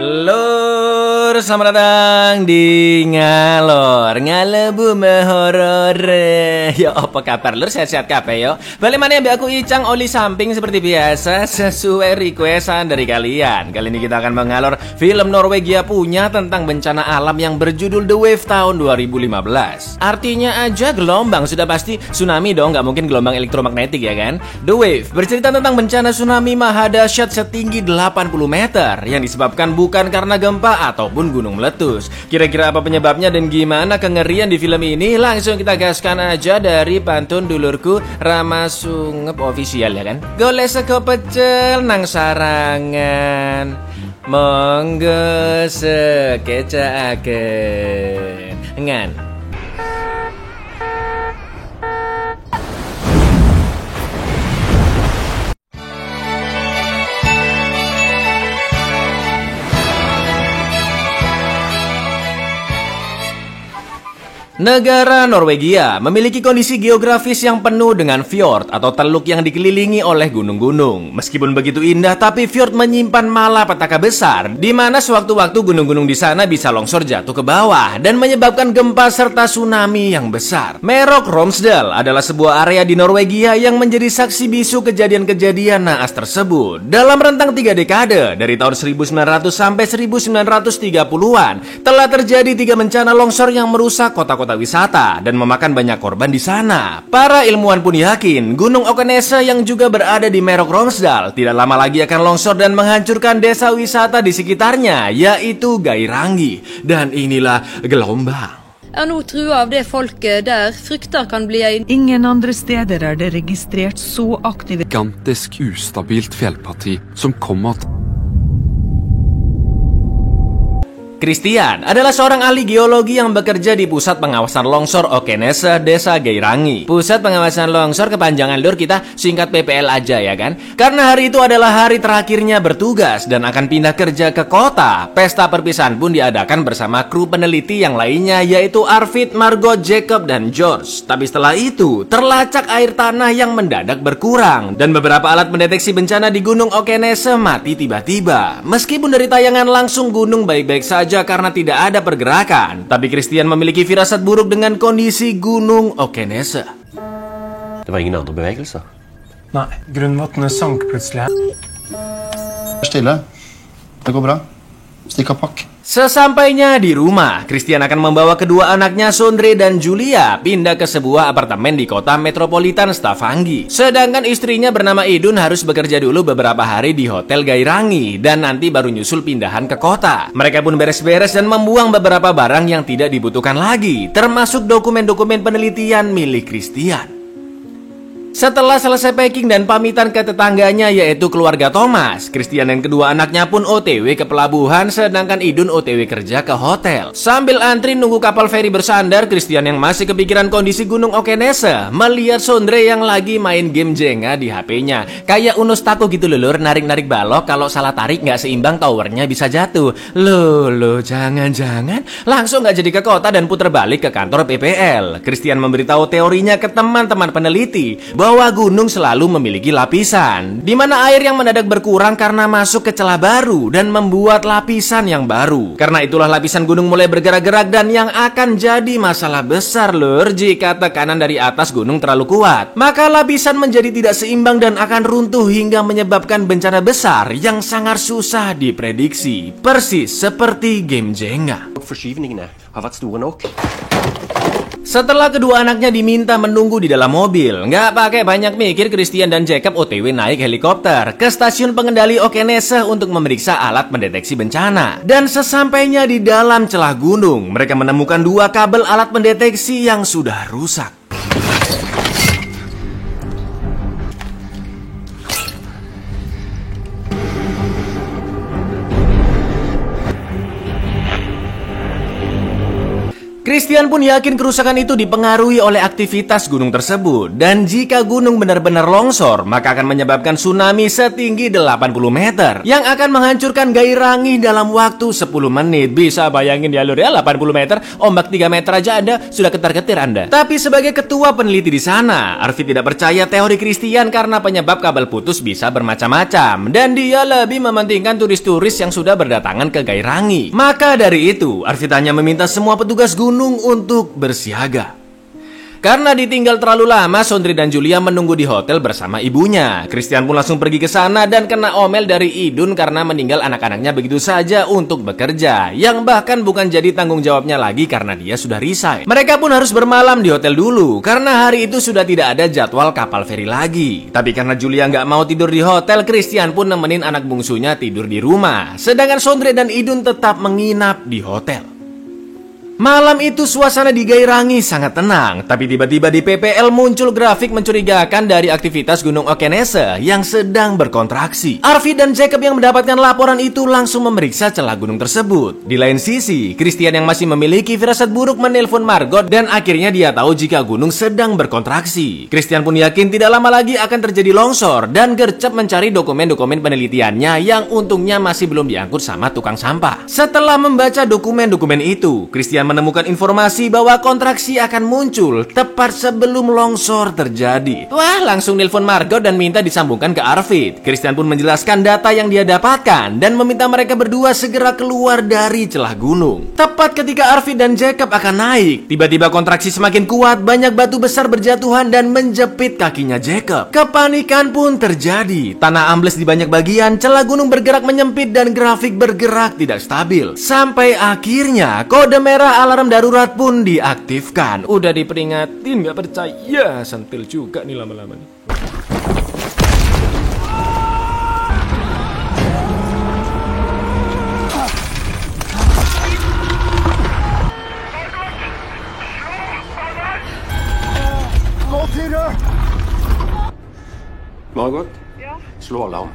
Lur, selamat datang di Ngalor Ngalebu Mehorore. Yo, apa kabar lur? Sehat-sehat kabeh yo. Balik mana ya aku Icang Oli Samping seperti biasa sesuai requestan dari kalian. Kali ini kita akan mengalor film Norwegia punya tentang bencana alam yang berjudul The Wave tahun 2015. Artinya aja gelombang, sudah pasti tsunami dong, nggak mungkin gelombang elektromagnetik ya kan? The Wave bercerita tentang bencana tsunami mahadahsyat setinggi 80 meter yang disebabkan bukan karena gempa ataupun gunung meletus. Kira-kira apa penyebabnya dan gimana kengerian di film ini? Langsung kita gaskan aja dari pantun dulurku Rama Sungep official ya kan. Golek sego pecel nang sarangan, monggo sekecaaken ngan. Negara Norwegia memiliki kondisi geografis yang penuh dengan fjord atau teluk yang dikelilingi oleh gunung-gunung. Meskipun begitu indah, tapi fjord menyimpan malapetaka besar, di mana sewaktu-waktu gunung-gunung di sana bisa longsor jatuh ke bawah dan menyebabkan gempa serta tsunami yang besar. Merok Romsdal adalah sebuah area di Norwegia yang menjadi saksi bisu kejadian-kejadian naas tersebut. Dalam rentang 3 dekade, dari tahun 1900 sampai 1930-an, telah terjadi 3 bencana longsor yang merusak kota-kota wisata dan memakan banyak korban di sana. Para ilmuwan pun yakin Gunung Åkneset yang juga berada di Merok Romsdal tidak lama lagi akan longsor dan menghancurkan desa wisata di sekitarnya, yaitu Geirangi. Dan inilah gelombang. Er nå trua av det folket der frykter kan bli en. Ingen andre steder er det registrert så aktive. Gigantisk ustabilt fjellparti som kommer at Christian adalah seorang ahli geologi yang bekerja di Pusat Pengawasan Longsor Åkneset, Desa Geirangi. Pusat Pengawasan Longsor kepanjangan lur, kita singkat PPL aja ya kan. Karena hari itu adalah hari terakhirnya bertugas dan akan pindah kerja ke kota. Pesta perpisahan pun diadakan bersama kru peneliti yang lainnya, yaitu Arvid, Margot, Jacob, dan George. Tapi setelah itu terlacak air tanah yang mendadak berkurang dan beberapa alat mendeteksi bencana di Gunung Åkneset mati tiba-tiba. Meskipun dari tayangan langsung gunung baik-baik saja karena tidak ada pergerakan, tapi Christian memiliki firasat buruk dengan kondisi Gunung Åkneset. Det var ingen andre bevegelser. Nei, grunnvannet sank plutselig. Stille. Det går bra. Stikk av pakk. Sesampainya di rumah, Christian akan membawa kedua anaknya Sondre dan Julia pindah ke sebuah apartemen di kota metropolitan Stavanger. Sedangkan istrinya bernama Idun harus bekerja dulu beberapa hari di Hotel Geirangi dan nanti baru nyusul pindahan ke kota. Mereka pun beres-beres dan membuang beberapa barang yang tidak dibutuhkan lagi, termasuk dokumen-dokumen penelitian milik Christian. Setelah selesai packing dan pamitan ke tetangganya yaitu keluarga Thomas, Christian dan kedua anaknya pun OTW ke pelabuhan, sedangkan Idun OTW kerja ke hotel. Sambil antri nunggu kapal feri bersandar, Christian yang masih kepikiran kondisi Gunung Åkneset melihat Sondre yang lagi main game Jenga di HP-nya. Kayak Unus Taku gitu lur, narik-narik balok, kalau salah tarik nggak seimbang towernya bisa jatuh. Loh, jangan-jangan langsung nggak jadi ke kota dan puter balik ke kantor PPL. Christian memberitahu teorinya ke teman-teman peneliti bahwa gunung selalu memiliki lapisan, di mana air yang mendadak berkurang karena masuk ke celah baru dan membuat lapisan yang baru. Karena itulah lapisan gunung mulai bergerak-gerak dan yang akan jadi masalah besar lur jika tekanan dari atas gunung terlalu kuat. Maka lapisan menjadi tidak seimbang dan akan runtuh hingga menyebabkan bencana besar yang sangat susah diprediksi. Persis seperti game Jenga. Forskyvningene har vært store nok. Setelah kedua anaknya diminta menunggu di dalam mobil, nggak pakai banyak mikir, Christian dan Jacob OTW naik helikopter ke stasiun pengendali Åkneset untuk memeriksa alat mendeteksi bencana. Dan sesampainya di dalam celah gunung, mereka menemukan 2 kabel alat mendeteksi yang sudah rusak. Christian pun yakin kerusakan itu dipengaruhi oleh aktivitas gunung tersebut. Dan jika gunung benar-benar longsor, maka akan menyebabkan tsunami setinggi 80 meter yang akan menghancurkan Gairangi dalam waktu 10 menit. Bisa bayangin ya lur ya, 80 meter, ombak 3 meter aja Anda sudah ketar-ketir Anda. Tapi sebagai ketua peneliti di sana, Arvid tidak percaya teori Christian karena penyebab kabel putus bisa bermacam-macam. Dan dia lebih mementingkan turis-turis yang sudah berdatangan ke Gairangi. Maka dari itu, Arvid hanya meminta semua petugas gunung untuk bersiaga. Karena ditinggal terlalu lama, Sondre dan Julia menunggu di hotel bersama ibunya. Christian pun langsung pergi ke sana dan kena omel dari Idun karena meninggal anak-anaknya begitu saja untuk bekerja, yang bahkan bukan jadi tanggung jawabnya lagi karena dia sudah resign. Mereka pun harus bermalam di hotel dulu karena hari itu sudah tidak ada jadwal kapal feri lagi. Tapi karena Julia nggak mau tidur di hotel, Christian pun nemenin anak bungsunya tidur di rumah. Sedangkan Sondre dan Idun tetap menginap di hotel. Malam itu suasana di Gairangi sangat tenang, tapi tiba-tiba di PPL muncul grafik mencurigakan dari aktivitas Gunung Okenese yang sedang berkontraksi. Arvid dan Jacob yang mendapatkan laporan itu langsung memeriksa celah gunung tersebut. Di lain sisi, Christian yang masih memiliki firasat buruk menelpon Margot dan akhirnya dia tahu jika gunung sedang berkontraksi. Christian pun yakin tidak lama lagi akan terjadi longsor dan gercep mencari dokumen-dokumen penelitiannya yang untungnya masih belum diangkut sama tukang sampah. Setelah membaca dokumen-dokumen itu, Christian menemukan informasi bahwa kontraksi akan muncul tepat sebelum longsor terjadi. Wah, langsung nelpon Margot dan minta disambungkan ke Arvid. Christian pun menjelaskan data yang dia dapatkan dan meminta mereka berdua segera keluar dari celah gunung. Tepat ketika Arvid dan Jacob akan naik, tiba-tiba kontraksi semakin kuat, banyak batu besar berjatuhan dan menjepit kakinya Jacob. Kepanikan pun terjadi. Tanah ambles di banyak bagian, celah gunung bergerak menyempit dan grafik bergerak tidak stabil. Sampai akhirnya kode merah alarm darurat pun diaktifkan. Udah diperingatin gak percaya, sentil juga nih lama-lama nih. Margot? Ja? Slå alarm.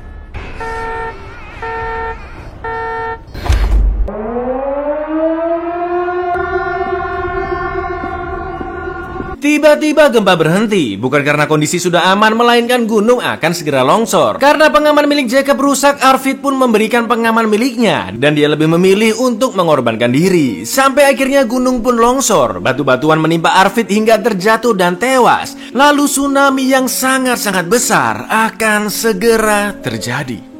Tiba-tiba gempa berhenti, bukan karena kondisi sudah aman, melainkan gunung akan segera longsor. Karena pengaman milik Jacob rusak, Arvid pun memberikan pengaman miliknya, dan dia lebih memilih untuk mengorbankan diri. Sampai akhirnya gunung pun longsor, batu-batuan menimpa Arvid hingga terjatuh dan tewas. Lalu tsunami yang sangat-sangat besar akan segera terjadi.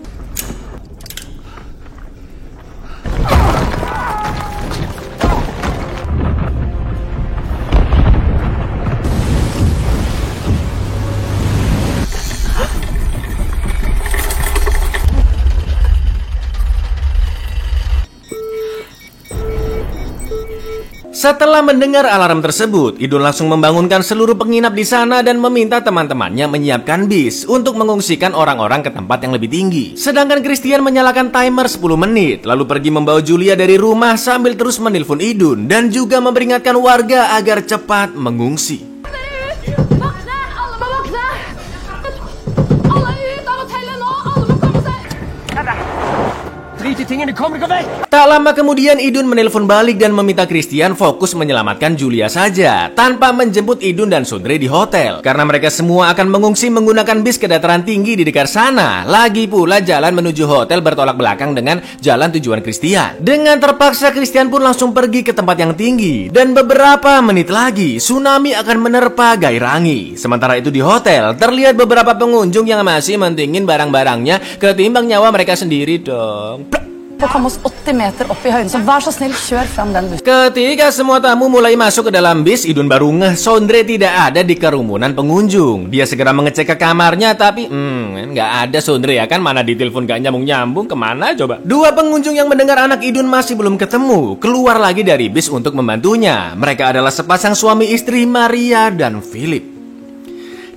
Setelah mendengar alarm tersebut, Idun langsung membangunkan seluruh penginap di sana dan meminta teman-temannya menyiapkan bis untuk mengungsikan orang-orang ke tempat yang lebih tinggi. Sedangkan Christian menyalakan timer 10 menit, lalu pergi membawa Julia dari rumah sambil terus menelpon Idun dan juga memperingatkan warga agar cepat mengungsi. Tak lama kemudian Idun menelpon balik dan meminta Christian fokus menyelamatkan Julia saja, tanpa menjemput Idun dan Sondre di hotel. Karena mereka semua akan mengungsi menggunakan bis ke dataran tinggi di dekat sana. Lagi pula jalan menuju hotel bertolak belakang dengan jalan tujuan Christian. Dengan terpaksa Christian pun langsung pergi ke tempat yang tinggi. Dan beberapa menit lagi tsunami akan menerpa Gairangi. Sementara itu di hotel terlihat beberapa pengunjung yang masih mentingin barang-barangnya ketimbang nyawa mereka sendiri dong. Ketika semua tamu mulai masuk ke dalam bis, Idun baru ngeh Sondre tidak ada di kerumunan pengunjung. Dia segera mengecek ke kamarnya, tapi nggak ada Sondre ya kan, mana ditelepon gak nyambung-nyambung, kemana coba? Dua pengunjung yang mendengar anak Idun masih belum ketemu keluar lagi dari bis untuk membantunya. Mereka adalah sepasang suami istri, Maria dan Philip.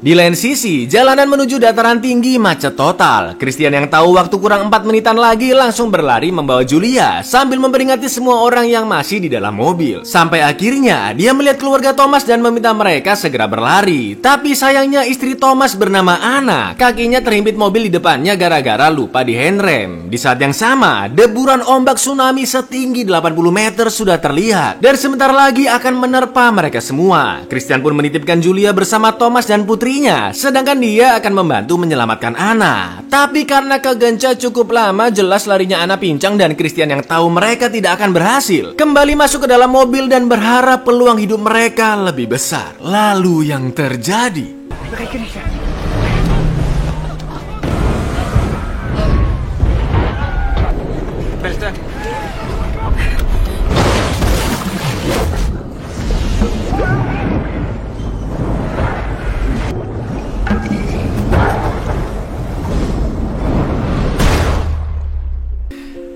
Di lain sisi, jalanan menuju dataran tinggi macet total. Christian yang tahu waktu kurang 4 menitan lagi langsung berlari membawa Julia sambil memperingati semua orang yang masih di dalam mobil. Sampai akhirnya dia melihat keluarga Thomas dan meminta mereka segera berlari. Tapi sayangnya istri Thomas bernama Anna, kakinya terhimpit mobil di depannya gara-gara lupa di handrem. Di saat yang sama, deburan ombak tsunami setinggi 80 meter sudah terlihat dan sebentar lagi akan menerpa mereka semua. Christian pun menitipkan Julia bersama Thomas dan putri, sedangkan dia akan membantu menyelamatkan Anna. Tapi karena kegenca cukup lama, jelas larinya Anna pincang dan Christian yang tahu mereka tidak akan berhasil kembali masuk ke dalam mobil dan berharap peluang hidup mereka lebih besar. Lalu yang terjadi,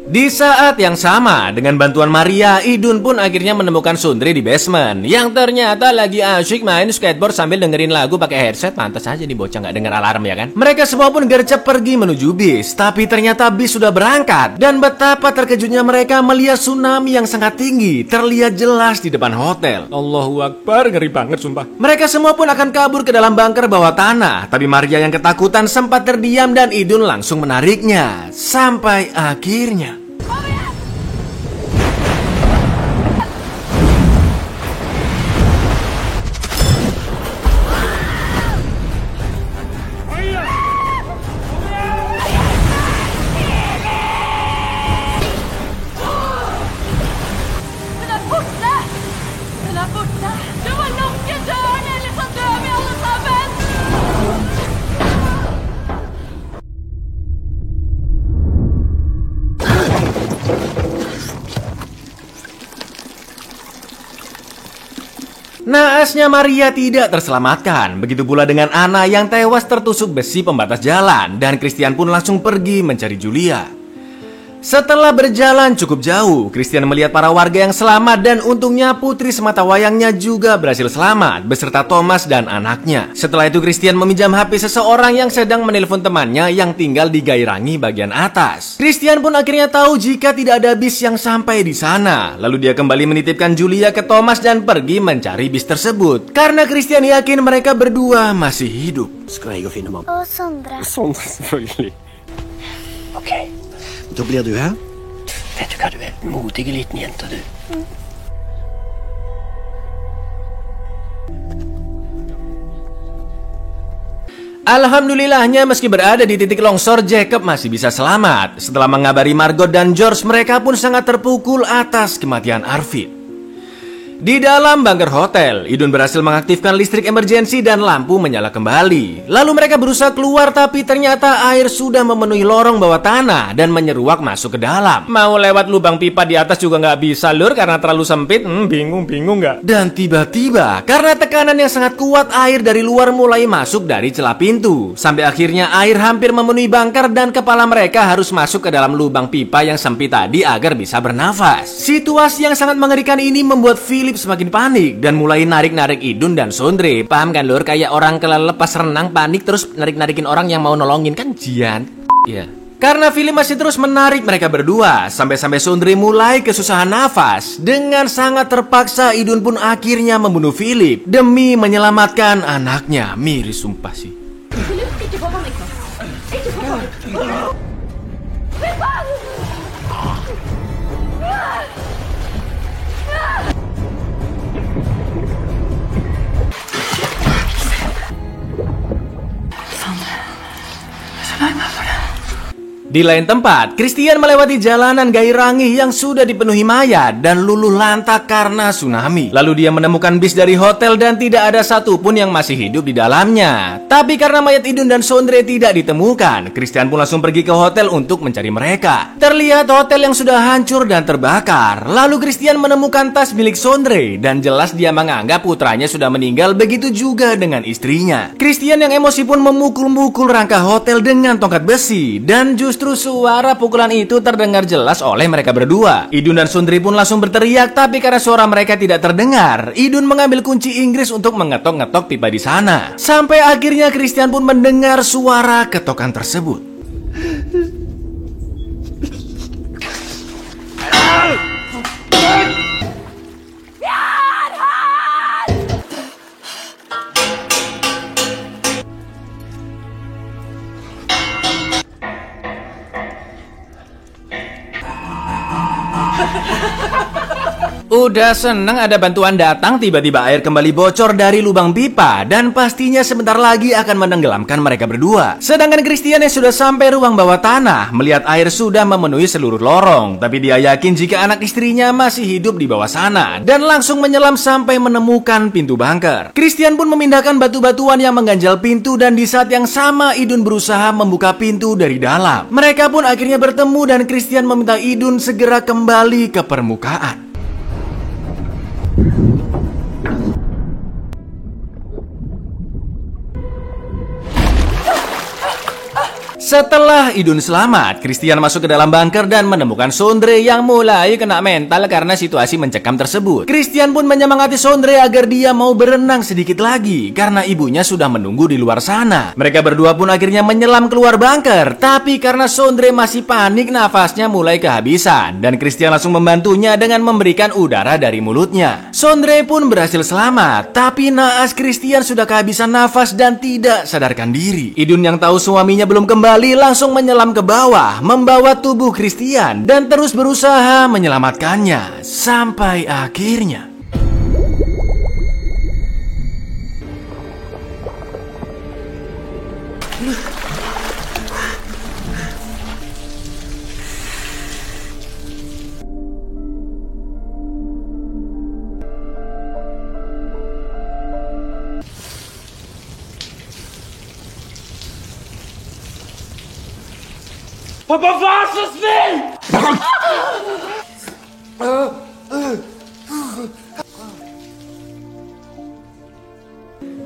di saat yang sama, dengan bantuan Maria, Idun pun akhirnya menemukan Sundri di basement yang ternyata lagi asyik main skateboard sambil dengerin lagu pakai headset. Pantas aja nih bocah nggak denger alarm ya kan. Mereka semua pun gercep pergi menuju bis, tapi ternyata bis sudah berangkat dan betapa terkejutnya mereka melihat tsunami yang sangat tinggi terlihat jelas di depan hotel. Allahu Akbar, ngeri banget sumpah. Mereka semua pun akan kabur ke dalam bunker bawah tanah, tapi Maria yang ketakutan sempat terdiam dan Idun langsung menariknya. Sampai akhirnya naasnya Maria tidak terselamatkan. Begitu pula dengan Anna yang tewas tertusuk besi pembatas jalan. Dan Christian pun langsung pergi mencari Julia. Setelah berjalan cukup jauh, Christian melihat para warga yang selamat dan untungnya putri semata wayangnya juga berhasil selamat beserta Thomas dan anaknya. Setelah itu Christian meminjam HP seseorang yang sedang menelpon temannya yang tinggal di Gairangi bagian atas. Christian pun akhirnya tahu jika tidak ada bis yang sampai di sana. Lalu dia kembali menitipkan Julia ke Thomas dan pergi mencari bis tersebut karena Christian yakin mereka berdua masih hidup. Skal jeg gå og finne mamma? Og Sondre. Sondre, selvfølgelig. Ok, da blir du her. Vet du hva, du er en modig liten jente, du. Alhamdulillahnya meski berada di titik longsor, Jacob masih bisa selamat. Setelah mengabari Margot dan George, mereka pun sangat terpukul atas kematian Arvid. Di dalam bunker hotel, Idun berhasil mengaktifkan listrik emergensi dan lampu menyala kembali. Lalu mereka berusaha keluar tapi ternyata air sudah memenuhi lorong bawah tanah dan menyeruak masuk ke dalam. Mau lewat lubang pipa di atas juga nggak bisa lur karena terlalu sempit. Bingung nggak? Dan tiba-tiba karena tekanan yang sangat kuat, air dari luar mulai masuk dari celah pintu. Sampai akhirnya air hampir memenuhi bunker dan kepala mereka harus masuk ke dalam lubang pipa yang sempit tadi agar bisa bernafas. Situasi yang sangat mengerikan ini membuat Philip semakin panik dan mulai narik-narik Idun dan Sondre. Paham kan lur? Kayak orang kelelep pas renang panik terus narik-narikin orang yang mau nolongin kan jian. Ya. Karena Philip masih terus menarik mereka berdua sampai-sampai Sondre mulai kesusahan nafas. Dengan sangat terpaksa Idun pun akhirnya membunuh Philip demi menyelamatkan anaknya. Miris sumpah sih. Di lain tempat, Christian melewati jalanan Gairangi yang sudah dipenuhi mayat dan luluh lantak karena tsunami. Lalu dia menemukan bis dari hotel dan tidak ada satupun yang masih hidup di dalamnya. Tapi karena mayat Idun dan Sondre tidak ditemukan, Christian pun langsung pergi ke hotel untuk mencari mereka. Terlihat hotel yang sudah hancur dan terbakar. Lalu Christian menemukan tas milik Sondre dan jelas dia menganggap putranya sudah meninggal, begitu juga dengan istrinya. Christian yang emosi pun memukul-mukul rangka hotel dengan tongkat besi dan justru justru suara pukulan itu terdengar jelas oleh mereka berdua. Idun dan Sundri pun langsung berteriak, tapi karena suara mereka tidak terdengar, Idun mengambil kunci Inggris untuk mengetok-ngetok pipa di sana. Sampai akhirnya Christian pun mendengar suara ketokan tersebut. Udah seneng ada bantuan datang, tiba-tiba air kembali bocor dari lubang pipa dan pastinya sebentar lagi akan menenggelamkan mereka berdua. Sedangkan Christian yang sudah sampai ruang bawah tanah melihat air sudah memenuhi seluruh lorong, tapi dia yakin jika anak istrinya masih hidup di bawah sana dan langsung menyelam sampai menemukan pintu bunker. Christian pun memindahkan batu-batuan yang mengganjal pintu dan di saat yang sama Idun berusaha membuka pintu dari dalam. Mereka pun akhirnya bertemu dan Christian meminta Idun segera kembali ke permukaan. Setelah Idun selamat, Christian masuk ke dalam bunker dan menemukan Sondre yang mulai kena mental karena situasi mencekam tersebut. Christian pun menyemangati Sondre agar dia mau berenang sedikit lagi karena ibunya sudah menunggu di luar sana. Mereka berdua pun akhirnya menyelam keluar bunker, tapi karena Sondre masih panik, nafasnya mulai kehabisan dan Christian langsung membantunya dengan memberikan udara dari mulutnya. Sondre pun berhasil selamat, tapi naas Christian sudah kehabisan nafas dan tidak sadarkan diri. Idun yang tahu suaminya belum kembali langsung menyelam ke bawah, membawa tubuh Christian dan terus berusaha menyelamatkannya sampai akhirnya. Pappa, var så snill!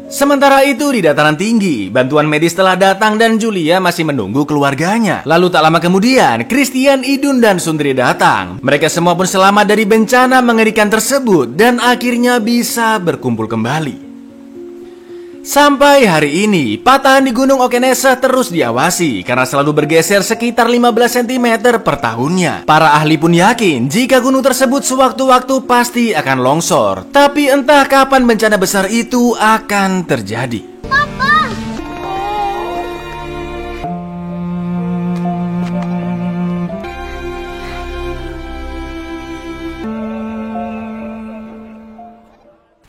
Sementara itu di dataran tinggi, bantuan medis telah datang dan Julia masih menunggu keluarganya. Lalu tak lama kemudian, Christian, Idun, dan Sundri datang. Mereka semua pun selamat dari bencana mengerikan tersebut dan akhirnya bisa berkumpul kembali. Sampai hari ini, patahan di Gunung Okenesa terus diawasi karena selalu bergeser sekitar 15 cm per tahunnya. Para ahli pun yakin jika gunung tersebut sewaktu-waktu pasti akan longsor. Tapi entah kapan bencana besar itu akan terjadi.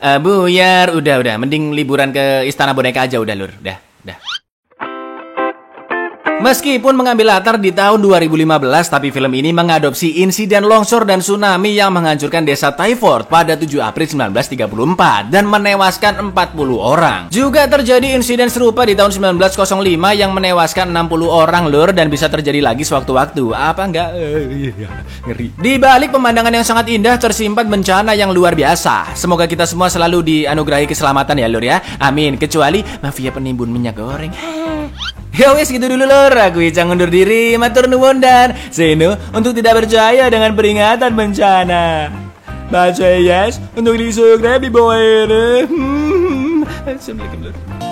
Buyar, udah, mending liburan ke Istana Boneka aja udah lur, dah. Meskipun mengambil latar di tahun 2015, tapi film ini mengadopsi insiden longsor dan tsunami yang menghancurkan desa Twyford pada 7 April 1934 dan menewaskan 40 orang. Juga terjadi insiden serupa di tahun 1905 yang menewaskan 60 orang lur dan bisa terjadi lagi sewaktu-waktu. Apa enggak? Ngeri. Di balik pemandangan yang sangat indah tersimpan bencana yang luar biasa. Semoga kita semua selalu dianugerahi keselamatan ya lur ya. Amin. Kecuali mafia penimbun minyak goreng. Ya wes gitu dulu lor, aku Icang undur diri, matur nuwun dan seno untuk tidak percaya dengan peringatan bencana. Baca yes untuk disubscribe di bawah ini. Assalamualaikum lor.